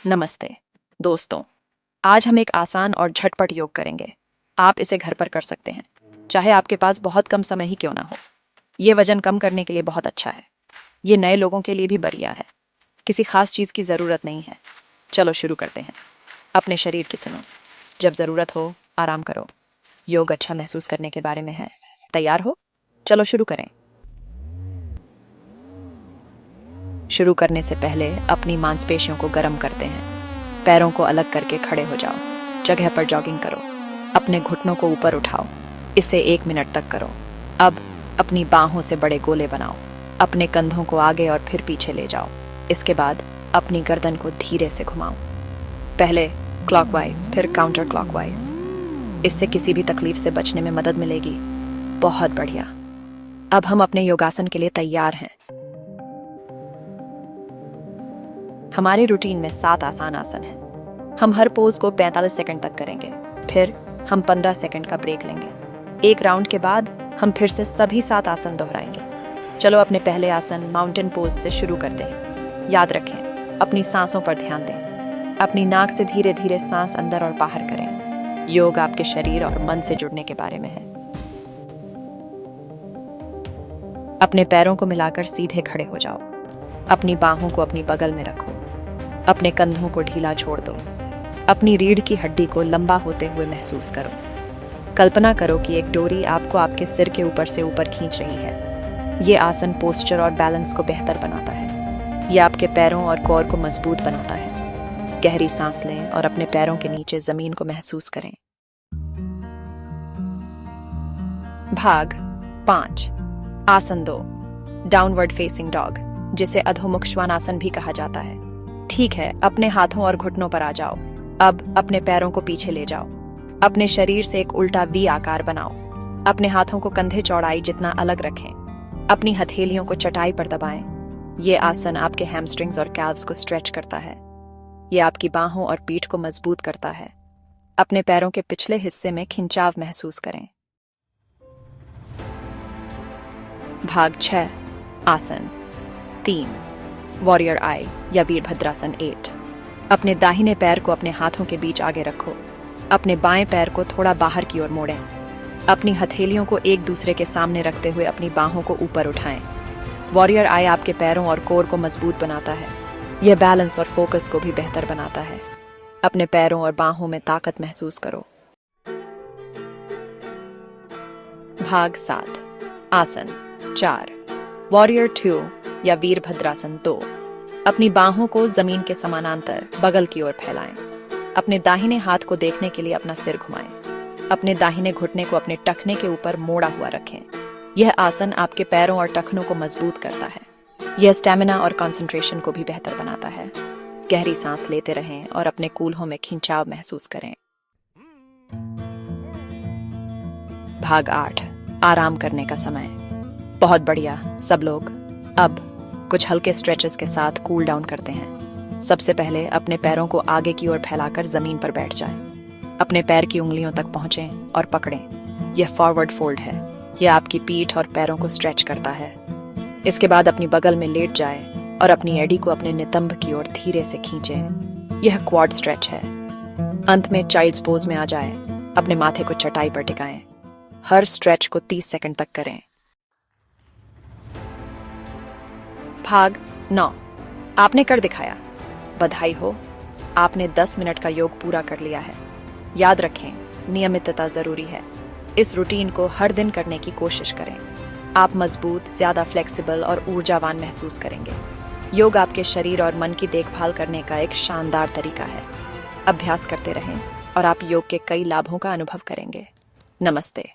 नमस्ते दोस्तों। आज हम एक आसान और झटपट योग करेंगे। आप इसे घर पर कर सकते हैं, चाहे आपके पास बहुत कम समय ही क्यों ना हो। ये वजन कम करने के लिए बहुत अच्छा है। ये नए लोगों के लिए भी बढ़िया है। किसी खास चीज़ की ज़रूरत नहीं है। चलो शुरू करते हैं। अपने शरीर की सुनो। जब ज़रूरत हो आराम करो। योग अच्छा महसूस करने के बारे में है। तैयार हो? चलो शुरू करें। शुरू करने से पहले अपनी मांसपेशियों को गर्म करते हैं। पैरों को अलग करके खड़े हो जाओ। जगह पर जॉगिंग करो। अपने घुटनों को ऊपर उठाओ। इसे 1 मिनट तक करो। अब अपनी बाहों से बड़े गोले बनाओ। अपने कंधों को आगे और फिर पीछे ले जाओ। इसके बाद अपनी गर्दन को धीरे से घुमाओ। पहले क्लॉकवाइज फिर काउंटर क्लॉकवाइज। इससे किसी भी तकलीफ से बचने में मदद मिलेगी। बहुत बढ़िया। अब हम अपने योगासन के लिए तैयार हैं। हमारे रूटीन में 7 आसान आसन हैं। हम हर पोज को 45 सेकंड तक करेंगे। फिर हम 15 सेकंड का ब्रेक लेंगे। एक राउंड के बाद हम फिर से सभी 7 आसन दोहराएंगे। चलो अपने पहले आसन माउंटेन पोज से शुरू करते हैं। याद रखें, अपनी सांसों पर ध्यान दें। अपनी नाक से धीरे धीरे सांस अंदर और बाहर करें। योग आपके शरीर और मन से जुड़ने के बारे में है। अपने पैरों को मिलाकर सीधे खड़े हो जाओ। अपनी बाहों को अपनी बगल में रखो। अपने कंधों को ढीला छोड़ दो। अपनी रीढ़ की हड्डी को लंबा होते हुए महसूस करो। कल्पना करो कि एक डोरी आपको आपके सिर के ऊपर से ऊपर खींच रही है। ये आसन पोस्चर और बैलेंस को बेहतर बनाता है। ये आपके पैरों और कोर को मजबूत बनाता है। गहरी सांस लें और अपने पैरों के नीचे जमीन को महसूस करें। भाग 5 आसन 2 डाउनवर्ड फेसिंग डॉग, जिसे अधोमुख श्वानासन भी कहा जाता है। ठीक है, अपने हाथों और घुटनों पर आ जाओ। अब अपने पैरों को पीछे ले जाओ। अपने शरीर से एक उल्टा वी आकार बनाओ। अपने हाथों को कंधे चौड़ाई जितना अलग रखें। अपनी हथेलियों को चटाई पर दबाएं। ये आसन आपके हैमस्ट्रिंग्स और कैल्व्स को स्ट्रेच करता है। ये आपकी बाहों और पीठ को मजबूत करता है। अपने पैरों के पिछले हिस्से में खिंचाव महसूस करें। भाग 6 आसन 3 वॉरियर आई या वीरभद्रासन 8। अपने दाहिने पैर को अपने हाथों के बीच आगे रखो। अपने बाएं पैर को थोड़ा बाहर की ओर मोड़ें। अपनी हथेलियों को एक दूसरे के सामने रखते हुए अपनी बाहों को ऊपर उठाएं। वॉरियर आई आपके पैरों और कोर को मजबूत बनाता है। यह बैलेंस और फोकस को भी बेहतर बनाता है। अपने पैरों और बाहों में ताकत महसूस करो। भाग 7 आसन 4 वॉरियर 2 या वीरभद्रासन 2। अपनी बाहों को जमीन के समानांतर बगल की ओर फैलाएं। अपने दाहिने हाथ को देखने के लिए अपना सिर घुमाएं। अपने दाहिने घुटने को अपने टखने के ऊपर मोड़ा हुआ रखें। यह आसन आपके पैरों और टखनों को मजबूत करता है। यह स्टैमिना और कंसंट्रेशन को भी बेहतर बनाता है। गहरी सांस लेते रहें और अपने कूल्हों में खिंचाव महसूस करें। भाग 8 आराम करने का समय। बहुत बढ़िया सब लोग। अब कुछ हल्के स्ट्रेचेस के साथ कूल डाउन करते हैं। सबसे पहले अपने पैरों को आगे की ओर फैलाकर जमीन पर बैठ जाएं। अपने पैर की उंगलियों तक पहुंचें और पकड़ें। यह फॉरवर्ड फोल्ड है। यह आपकी पीठ और पैरों को स्ट्रेच करता है। इसके बाद अपनी बगल में लेट जाएं और अपनी एड़ी को अपने नितंब की ओर धीरे से खींचें। यह क्वाड स्ट्रेच है। अंत में चाइल्ड्स पोज में आ जाएं। अपने माथे को चटाई पर टिकाएं। हर स्ट्रेच को 30 सेकंड तक करें। भाग 9 आपने कर दिखाया। बधाई हो, आपने 10 मिनट का योग पूरा कर लिया है। याद रखें, नियमितता जरूरी है। इस रूटीन को हर दिन करने की कोशिश करें। आप मजबूत, ज्यादा फ्लेक्सिबल और ऊर्जावान महसूस करेंगे। योग आपके शरीर और मन की देखभाल करने का एक शानदार तरीका है। अभ्यास करते रहें और आप योग के कई लाभों का अनुभव करेंगे। नमस्ते।